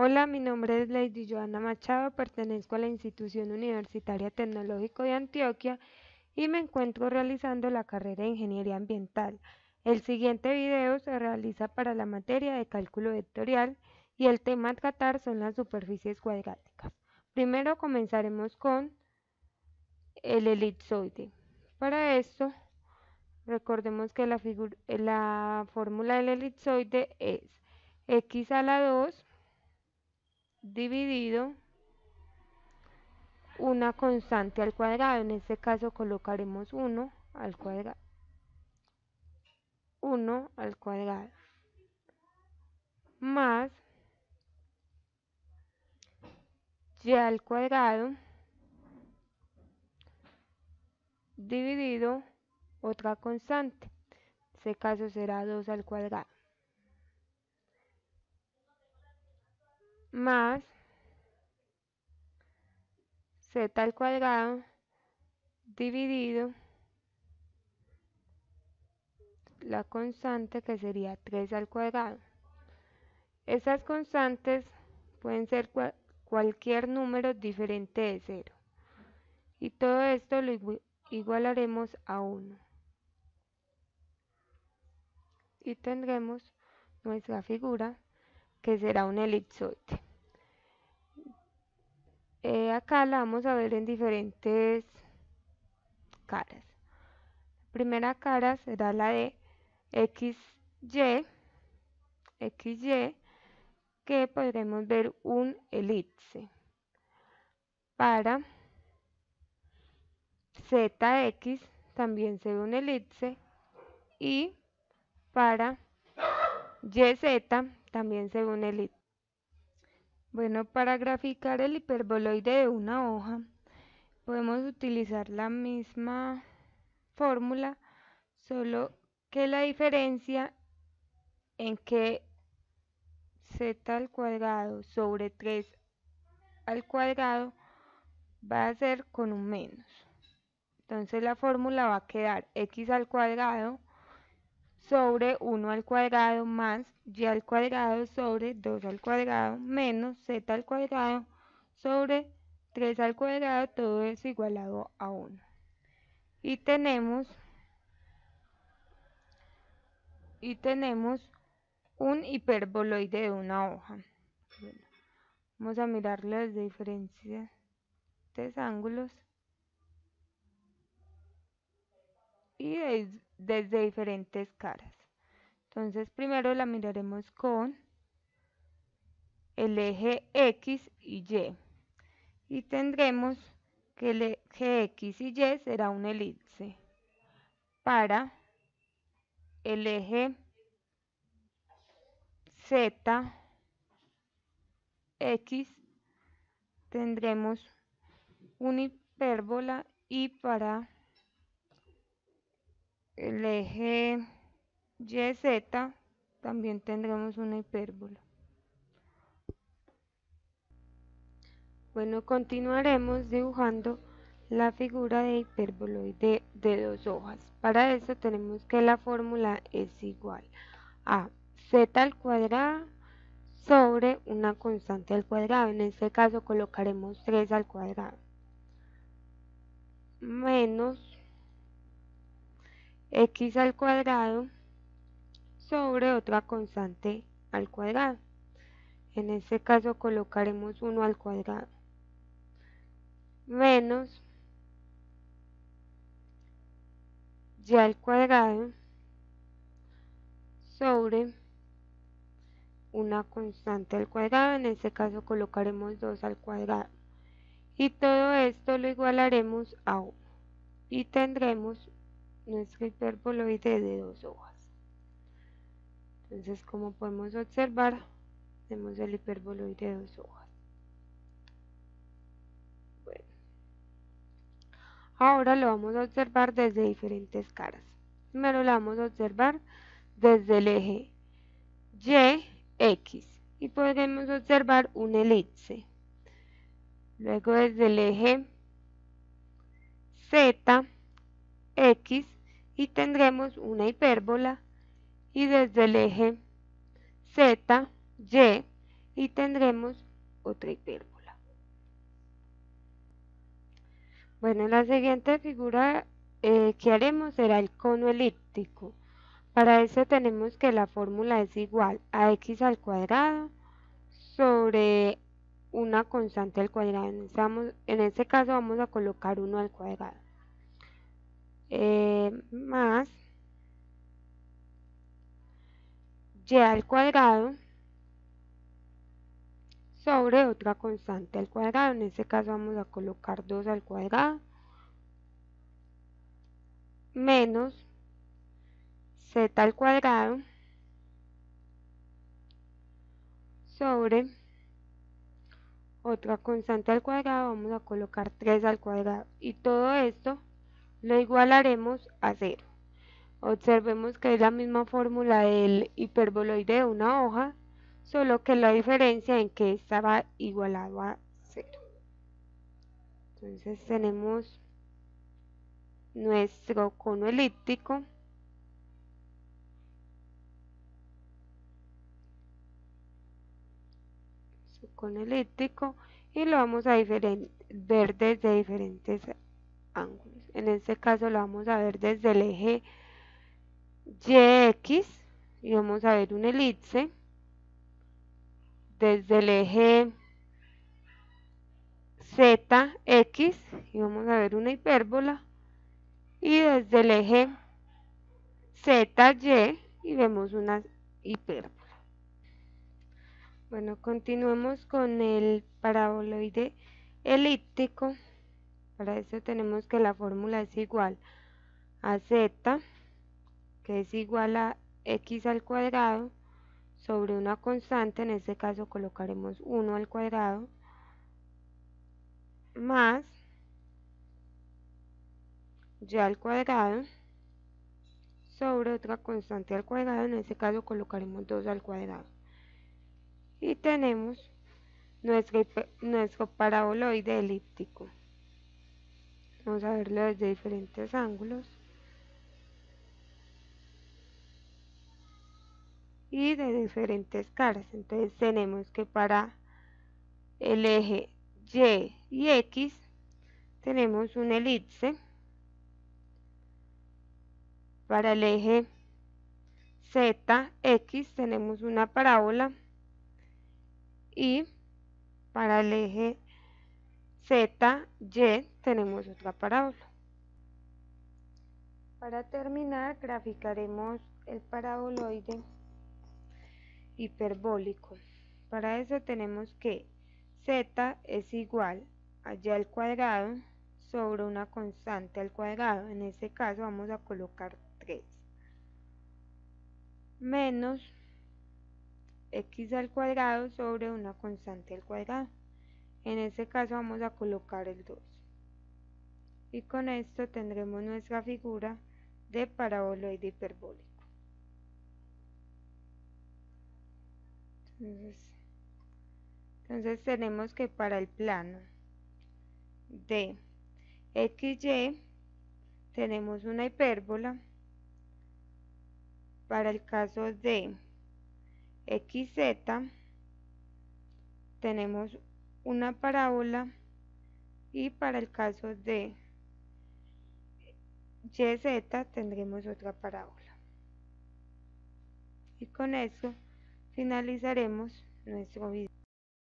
Hola, mi nombre es Lady Joana Machado, pertenezco a la Institución Universitaria Tecnológico de Antioquia y me encuentro realizando la carrera de Ingeniería Ambiental. El siguiente video se realiza para la materia de cálculo vectorial y el tema a tratar son las superficies cuadráticas. Primero comenzaremos con el elipsoide. Para esto, recordemos que la fórmula del elipsoide es x a la 2 dividido una constante al cuadrado. En este caso colocaremos 1 al cuadrado. 1 al cuadrado más y al cuadrado dividido otra constante. En este caso será 2 al cuadrado más z al cuadrado dividido la constante que sería 3 al cuadrado. Esas constantes pueden ser cualquier número diferente de 0 y todo esto lo igualaremos a 1 y tendremos nuestra figura que será un elipsoide. Acá la vamos a ver en diferentes caras. La primera cara será la de XY, que podremos ver un elipse. Para ZX también se ve un elipse y para YZ también se ve un elipse. Bueno, para graficar el hiperboloide de una hoja podemos utilizar la misma fórmula, solo que la diferencia en que z al cuadrado sobre 3 al cuadrado va a ser con un menos. Entonces la fórmula va a quedar x al cuadrado sobre 1 al cuadrado más y al cuadrado sobre 2 al cuadrado menos z al cuadrado sobre 3 al cuadrado, todo es igualado a 1. Y tenemos un hiperboloide de una hoja. Bueno, vamos a mirarlo desde diferentes ángulos y desde diferentes caras. Entonces primero la miraremos con el eje X y Y y tendremos que el eje X y Y será un elipse. Para el eje Z X tendremos una hipérbola y para el eje YZ también tendremos una hipérbola. Bueno, continuaremos dibujando la figura de hiperboloide de dos hojas. Para eso tenemos que la fórmula es igual a z al cuadrado sobre una constante al cuadrado. En este caso colocaremos 3 al cuadrado menos x al cuadrado sobre otra constante al cuadrado. En este caso colocaremos 1 al cuadrado menos y al cuadrado sobre una constante al cuadrado. En este caso colocaremos 2 al cuadrado y todo esto lo igualaremos a 1 y tendremos nuestro hiperboloide de dos hojas. Entonces, como podemos observar, tenemos el hiperboloide de dos hojas. Bueno, ahora lo vamos a observar desde diferentes caras. Primero lo vamos a observar desde el eje Y, X, y podremos observar un elipse. Luego desde el eje Z, X, y tendremos una hipérbola, y desde el eje Z, Y, y tendremos otra hipérbola. Bueno, la siguiente figura que haremos será el cono elíptico. Para eso tenemos que la fórmula es igual a x al cuadrado sobre una constante al cuadrado. En este caso vamos a colocar 1 al cuadrado. Más y al cuadrado sobre otra constante al cuadrado. En este caso vamos a colocar 2 al cuadrado menos z al cuadrado sobre otra constante al cuadrado, vamos a colocar 3 al cuadrado, y todo esto lo igualaremos a 0. Observemos que es la misma fórmula del hiperboloide de una hoja, solo que la diferencia en que estaba igualado a 0. Entonces tenemos nuestro cono elíptico y lo vamos a ver desde diferentes ángulos. En este caso lo vamos a ver desde el eje YX y vamos a ver una elipse, desde el eje ZX y vamos a ver una hipérbola, y desde el eje ZY y vemos una hipérbola. Bueno, continuemos con el paraboloide elíptico. Para eso tenemos que la fórmula es igual a z, que es igual a x al cuadrado sobre una constante, en este caso colocaremos 1 al cuadrado, más y al cuadrado sobre otra constante al cuadrado, en este caso colocaremos 2 al cuadrado. Y tenemos nuestro paraboloide elíptico. Vamos a verlo desde diferentes ángulos y de diferentes caras. Entonces tenemos que para el eje Y y X tenemos una elipse, para el eje ZX tenemos una parábola y para el eje ZY tenemos otra parábola. Para terminar, graficaremos el paraboloide hiperbólico. Para eso tenemos que z es igual a y al cuadrado sobre una constante al cuadrado, en este caso vamos a colocar 3, menos x al cuadrado sobre una constante al cuadrado, en este caso vamos a colocar el 2, y con esto tendremos nuestra figura de paraboloide hiperbólico. Entonces tenemos que para el plano de XY tenemos una hipérbola, para el caso de XZ tenemos una parábola, y para el caso de YZ tendremos otra parábola. Y con eso finalizaremos nuestro video.